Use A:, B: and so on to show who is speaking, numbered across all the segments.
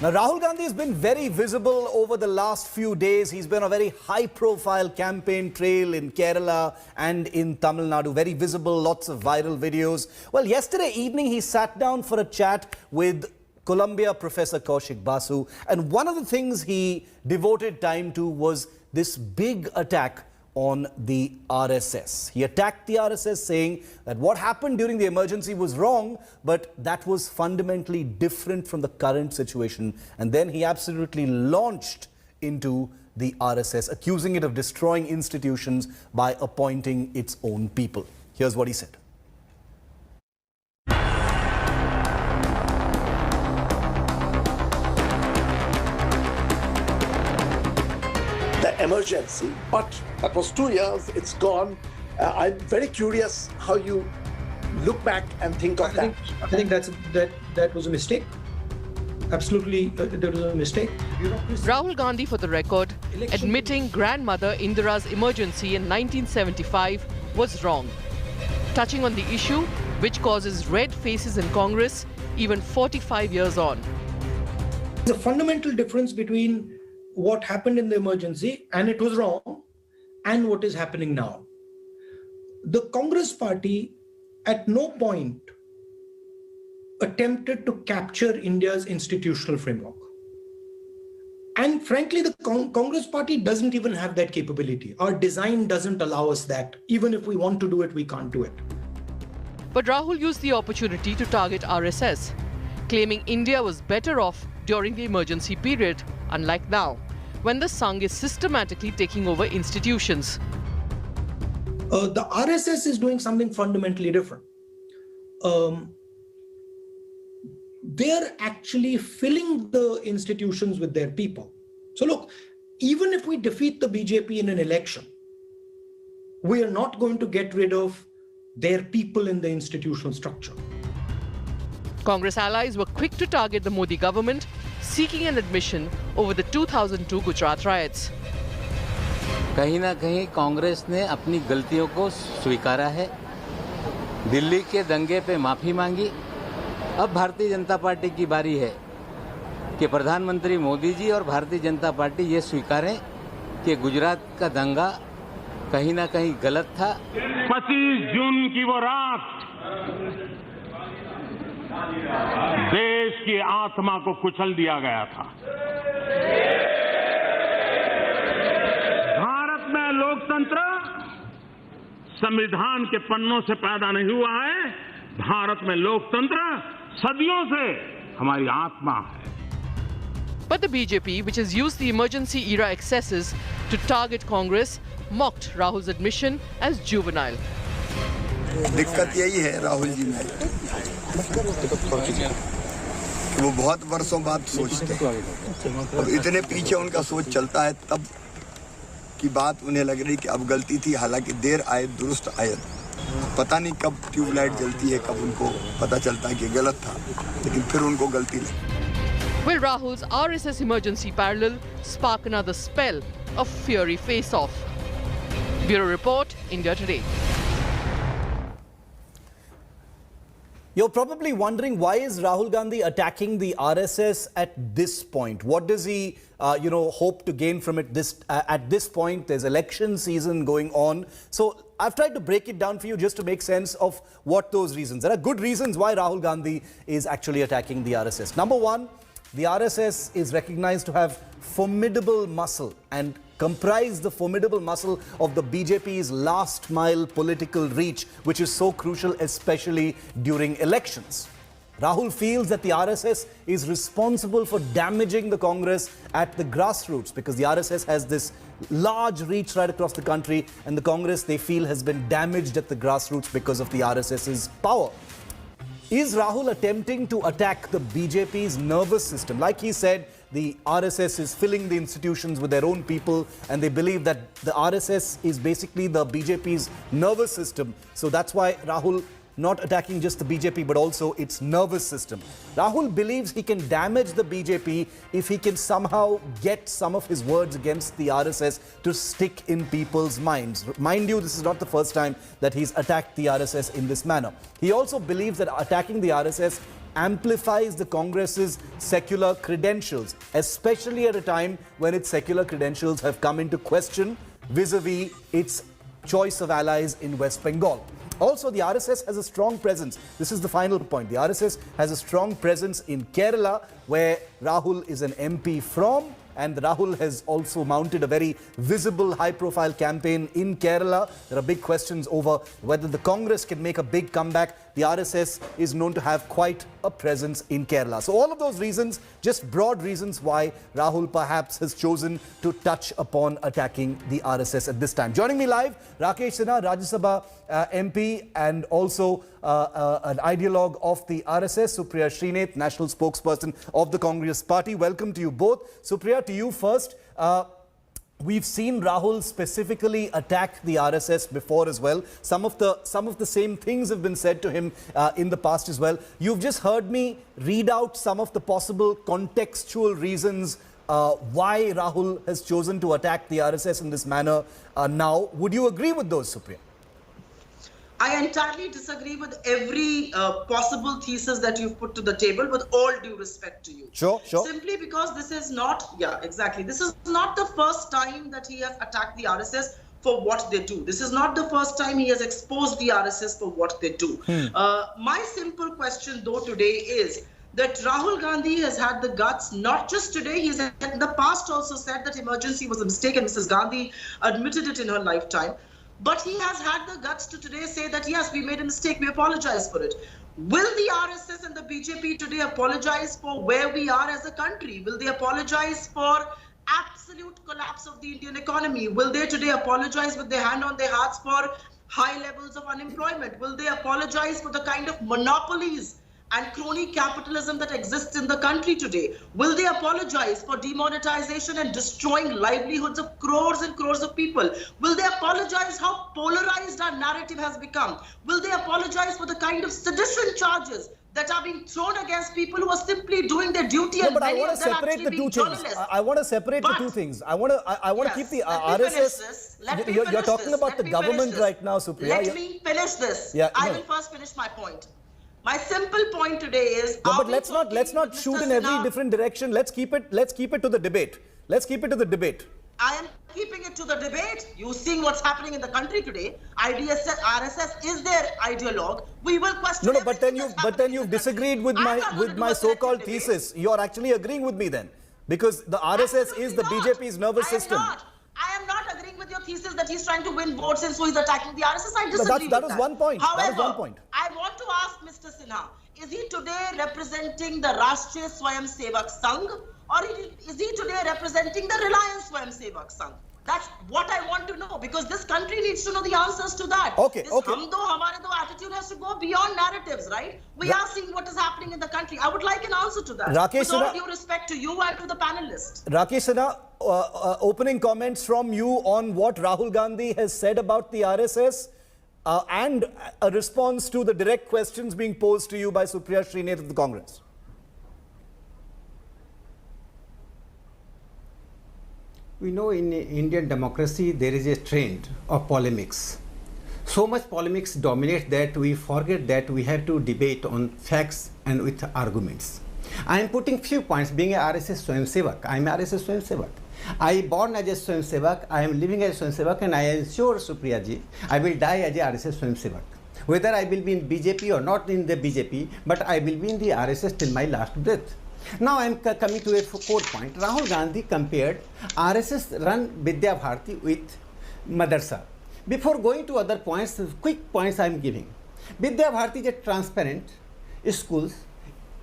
A: Now, Rahul Gandhi has been very visible over the last few days. He's been on a very high-profile campaign trail in Kerala and in Tamil Nadu. Very visible, lots of viral videos. Well, yesterday evening, he sat down for a chat with Columbia Professor Kaushik Basu. And one of the things he devoted time to was this big attack on the RSS. He attacked the RSS, saying that what happened during the emergency was wrong, but that was fundamentally different from the current situation. And then he absolutely launched into the RSS, accusing it of destroying institutions by appointing its own people. Here's what he said.
B: Emergency, but that was 2 years, it's gone. I'm very curious how you look back and think of that.
C: I think that was a mistake. Absolutely, there was a mistake.
D: Rahul Gandhi, for the record, admitting grandmother Indira's emergency in 1975 was wrong, touching on the issue which causes red faces in Congress even 45 years on.
C: There's a fundamental difference between what happened in the emergency, and it was wrong, and what is happening now. The Congress party at no point attempted to capture India's institutional framework. And frankly, the Congress party doesn't even have that capability. Our design doesn't allow us that. Even if we want to do it, we can't do it.
D: But Rahul used the opportunity to target RSS, claiming India was better off during the emergency period, unlike now, when the Sangh is systematically taking over institutions.
C: The RSS is doing something fundamentally different. They're actually filling the institutions with their people. So look, even if we defeat the BJP in an election, we are not going to get rid of their people in the institutional structure.
D: Congress allies were quick to target the Modi government, seeking an admission over the 2002 Gujarat riots.
E: कहीं ना कहीं कांग्रेस ने अपनी गलतियों को स्वीकारा है, दिल्ली के दंगे पे माफी मांगी। अब भारतीय जनता पार्टी की बारी है कि प्रधानमंत्री मोदी जी और भारतीय जनता पार्टी ये स्वीकारें कि गुजरात का दंगा कहीं ना कहीं गलत था।
F: 25 जून की वो रात देश की आत्मा को कुचल दिया गया था। भारत में लोकतंत्र संविधान के पन्नों से पैदा नहीं हुआ है। भारत में लोकतंत्र सदियों से हमारी आत्मा है।
D: But the BJP, which has used the emergency era excesses to target Congress, mocked Rahul's admission as juvenile.
G: दिक्कत यही है राहुल जी में कि वो बहुत वर्षों बाद सोचते हैं और इतने पीछे उनका सोच चलता है, तब की बात उन्हें लग रही कि अब गलती थी, हालांकि देर आए दुरुस्त आए। पता नहीं कब ट्यूबलाइट जलती है, कब उनको पता चलता है कि गलत था, लेकिन फिर उनको गलती लगी।
D: Will Rahul's RSS emergency parallel spark another spell of fiery face-off? Bureau Report, India Today.
A: You're probably wondering, why is Rahul Gandhi attacking the RSS at this point? What does he, hope to gain from it at this point? There's election season going on. So I've tried to break it down for you just to make sense of what those reasons. There are good reasons why Rahul Gandhi is actually attacking the RSS. Number one, the RSS is recognized to have formidable muscle and comprise the formidable muscle of the BJP's last mile political reach, which is so crucial, especially during elections. Rahul feels that the RSS is responsible for damaging the Congress at the grassroots, because the RSS has this large reach right across the country, and the Congress, they feel, has been damaged at the grassroots because of the RSS's power. Is Rahul attempting to attack the BJP's nervous system? Like he said, the RSS is filling the institutions with their own people, and they believe that the RSS is basically the BJP's nervous system. So that's why Rahul not attacking just the BJP, but also its nervous system. Rahul believes he can damage the BJP if he can somehow get some of his words against the RSS to stick in people's minds. Mind you, this is not the first time that he's attacked the RSS in this manner. He also believes that attacking the RSS amplifies the Congress's secular credentials, especially at a time when its secular credentials have come into question vis-a-vis its choice of allies in West Bengal. Also, the RSS has a strong presence. This is the final point. The RSS has a strong presence in Kerala, where Rahul is an MP from, and Rahul has also mounted a very visible, high-profile campaign in Kerala. There are big questions over whether the Congress can make a big comeback. The RSS is known to have quite a presence in Kerala. So all of those reasons, just broad reasons why Rahul perhaps has chosen to touch upon attacking the RSS at this time. Joining me live, Rakesh Sinha, Rajya Sabha MP and also an ideologue of the RSS, Supriya Srinath, national spokesperson of the Congress Party. Welcome to you both. Supriya, to you first. We've seen Rahul specifically attack the RSS before as well. Some of the same things have been said to him in the past as well. You've just heard me read out some of the possible contextual reasons why Rahul has chosen to attack the RSS in this manner now. Would you agree with those, Supriya?
H: I entirely disagree with every possible thesis that you've put to the table, with all due respect to you.
A: Sure.
H: Simply because this is not, this is not the first time that he has attacked the RSS for what they do. This is not the first time he has exposed the RSS for what they do. My simple question, though, today is that Rahul Gandhi has had the guts, not just today, he's in the past also said that emergency was a mistake, and Mrs. Gandhi admitted it in her lifetime. But he has had the guts to today say that, yes, we made a mistake, we apologize for it. Will the RSS and the BJP today apologize for where we are as a country? Will they apologize for absolute collapse of the Indian economy? Will they today apologize with their hand on their hearts for high levels of unemployment? Will they apologize for the kind of monopolies and crony capitalism that exists in the country today? Will they apologize for demonetization and destroying livelihoods of crores and crores of people? Will they apologize how polarized our narrative has become? Will they apologize for the kind of sedition charges that are being thrown against people who are simply doing their duty?
A: No,
H: and
A: but I
H: many
A: want
H: of
A: to
H: them
A: separate
H: actually
A: the
H: being
A: two things.
H: journalists?
A: I want to separate the two things. I want to keep the RSS. You're talking about the government right now, Supriya.
H: Let me finish this.
A: Yeah,
H: I will first finish my point. My simple point today is,
A: no, but let's not shoot in every different direction. Let's keep it to the debate.
H: I am keeping it to the debate. You seeing what's happening in the country today. RSS is their ideologue. We will question.
A: No, but then you've disagreed with my so-called thesis. You're actually agreeing with me then, because the RSS is the BJP's nervous system.
H: I am not agreeing with your thesis that he's trying to win votes and so he's attacking the RSS. I disagree with that.
A: That is one point.
H: However, I want to ask Mr. Sinha, is he today representing the Rashtriya Swayam Sevak Sangh, or is he today representing the Reliance Swayam Sevak Sangh? That's what I want to know, because this country needs to know the answers to that. This hum do, hamare do attitude has to go beyond narratives, right? We are seeing what is happening in the country. I would like an answer to that. With all due respect to you and to the panelists.
A: Rakesh Sinha, opening comments from you on what Rahul Gandhi has said about the RSS and a response to the direct questions being posed to you by Supriya Srinath of the Congress.
I: We know in Indian democracy there is a trend of polemics. So much polemics dominates that we forget that we have to debate on facts and with arguments. I am putting few points. Being a RSS Swayamsevak, I am a RSS Swayamsevak. I born as a Swayamsevak, I am living as a Swayamsevak, and I assure Supriya ji, I will die as a RSS Swayamsevak. Whether I will be in BJP or not in the BJP, but I will be in the RSS till my last breath. Now I am coming to a core point. Rahul Gandhi compared RSS run Vidya Bharati with Madarsa. Before going to other points, quick points I am giving. Vidya Bharati is a transparent schools,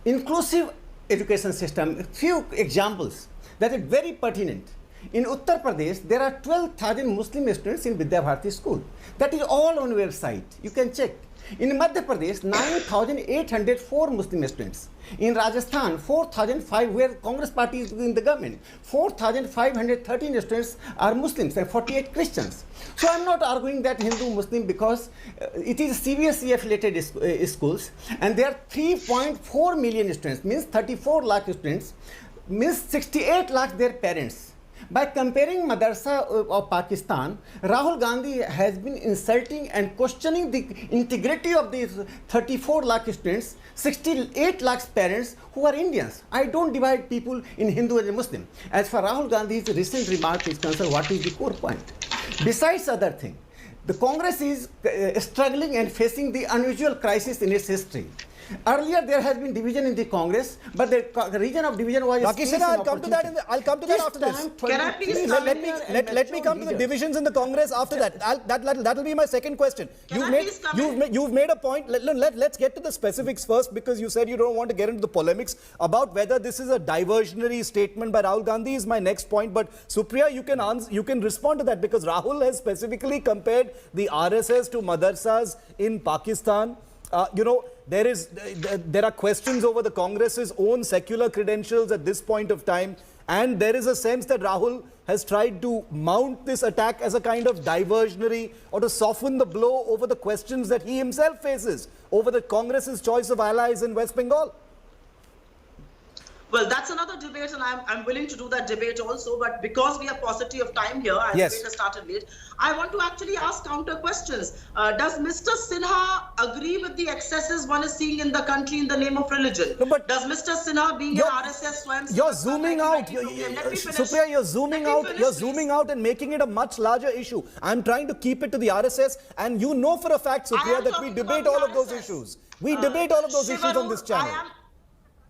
I: inclusive education system. Few examples that is very pertinent. In Uttar Pradesh, there are 12,000 Muslim students in Vidya Bharati school. That is all on website. You can check. In Madhya Pradesh, 9,804 Muslim students. In Rajasthan, 4,005, where Congress party is in the government, 4,513 students are Muslims and 48 Christians. So I am not arguing that Hindu-Muslim, because it is CBSE affiliated schools, and there are 3.4 million students, means 34 lakh students, means 68 lakh their parents. By comparing Madrasa of Pakistan, Rahul Gandhi has been insulting and questioning the integrity of these 34 lakh students, 68 lakh parents who are Indians. I don't divide people in Hindu and Muslim. As for Rahul Gandhi's recent remark is concerned, what is the core point? Besides other thing, the Congress is struggling and facing the unusual crisis in its history. Earlier, there has been division in the Congress, but the region of division was.
A: Rakesh Sinha, I'll come to that. I'll come to that after this.
H: Can I please
A: Let me come to the divisions in the Congress after that. That will be my second question. You've made a point. Let's get to the specifics first, because you said you don't want to get into the polemics about whether this is a diversionary statement by Rahul Gandhi. Is my next point. But Supriya, you can respond to that, because Rahul has specifically compared the RSS to madrasas in Pakistan. There are questions over the Congress's own secular credentials at this point of time, and there is a sense that Rahul has tried to mount this attack as a kind of diversionary, or to soften the blow over the questions that he himself faces over the Congress's choice of allies in West Bengal.
H: Well, that's another debate, and I'm willing to do that debate also. But because we have paucity of time here, and the debate has started late, I want to actually ask counter questions. Does Mr. Sinha agree with the excesses one is seeing in the country in the name of religion?
A: No, but
H: does Mr. Sinha, being an RSS Swayamsevak,
A: you're zooming out. Supriya, you're zooming out and making it a much larger issue. I'm trying to keep it to the RSS, and you know for a fact, Supriya, that we debate all of those issues. We debate all of those issues on this channel.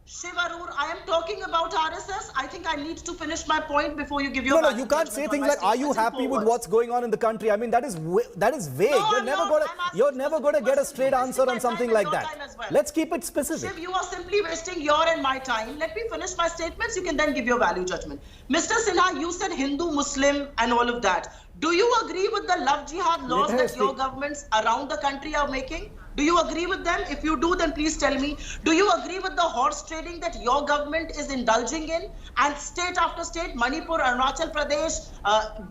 H: Shivarur, I am talking about RSS. I think I need to finish my point before you give your.
A: No, you can't say things like, "Are you happy with what's going on in the country?" I mean, that is vague.
H: No,
A: you're never going to get a straight answer on something like that. Let's keep it specific.
H: Shiv, you are simply wasting your and my time. Let me finish my statements. You can then give your value judgment. Mr. Sinha, you said Hindu, Muslim, and all of that. Do you agree with the love jihad laws that your governments around the country are making? Do you agree with them? If you do, then please tell me. Do you agree with the horse trading that your government is indulging in? And state after state, Manipur, Arunachal Pradesh,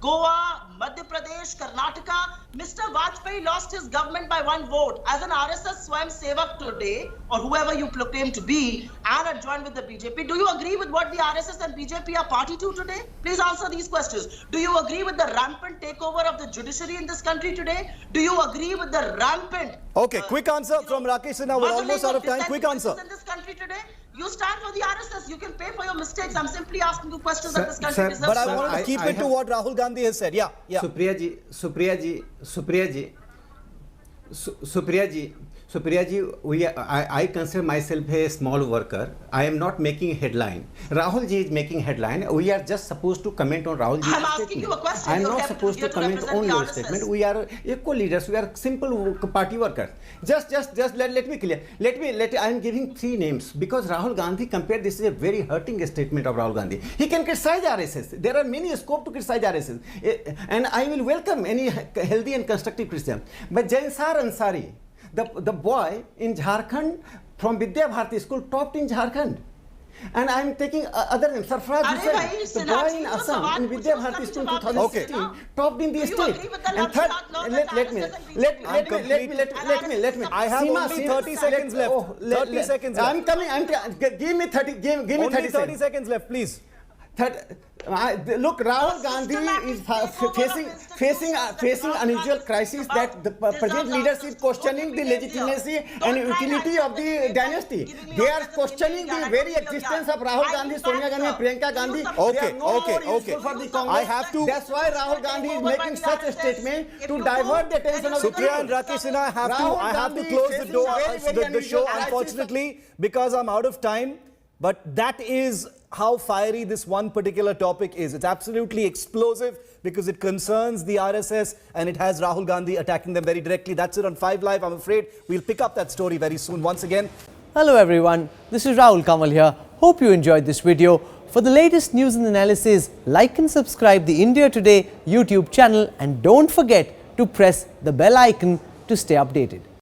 H: Goa, Madhya Pradesh, Karnataka, Mr. Vajpayee lost his government by 1 vote. As an RSS Swayamsevak today, or whoever you proclaim to be, and are joined with the BJP, do you agree with what the RSS and BJP are party to today? Please answer these questions. Do you agree with the rampant takeover of the judiciary in this country today? Do you agree with the rampant...
A: Okay, quick answer from Rakesh Sinha. We're almost out of time. Quick answer.
H: In this country today, you stand for the RSS. You can pay for your mistakes. I'm simply asking you questions that this country deserves.
A: But I wanted to keep it to what Rahul Gandhi has said. Yeah.
I: Supriya ji, I consider myself a small worker. I am not making headline. Rahul ji is making headline. We are just supposed to comment on Rahul ji's statement.
H: I'm asking you a question.
I: I am not supposed to comment on your statement. We are equal leaders. We are simple party workers. Just let me clear. I am giving 3 names because Rahul Gandhi compared. This is a very hurting statement of Rahul Gandhi. He can criticize RSS. There are many scope to criticize RSS, and I will welcome any healthy and constructive criticism. But Jainsar Ansari, the boy in Jharkhand from Vidya Bharati school, topped in Jharkhand. And I am taking other names. Sarfraz Hussain, the boy in Assam in Vidya Bharati school 2016, topped in the state. And third, let me.
A: I have only 30 seconds left. 30 seconds left.
I: I'm coming. Give me 30
A: seconds left, please.
I: Look, Rahul Gandhi is facing unusual crisis that the present leadership questioning the legitimacy and utility of the dynasty. They are questioning the very existence of Rahul Gandhi, Sonia Gandhi, Priyanka Gandhi.
A: Okay. I have to.
I: That's why Rahul Gandhi is making such a statement to divert the attention of the people.
A: Supriya and Rakesh Sinha, I have to close the show, unfortunately, because I'm out of time. But that is how fiery this one particular topic is. It's absolutely explosive because it concerns the RSS and it has Rahul Gandhi attacking them very directly. That's it on 5 Live. I'm afraid we'll pick up that story very soon. Once again,
J: hello everyone, this is Rahul Kamal here. Hope you enjoyed this video. For the latest news and analysis, like and subscribe the India Today YouTube channel and don't forget to press the bell icon to stay updated.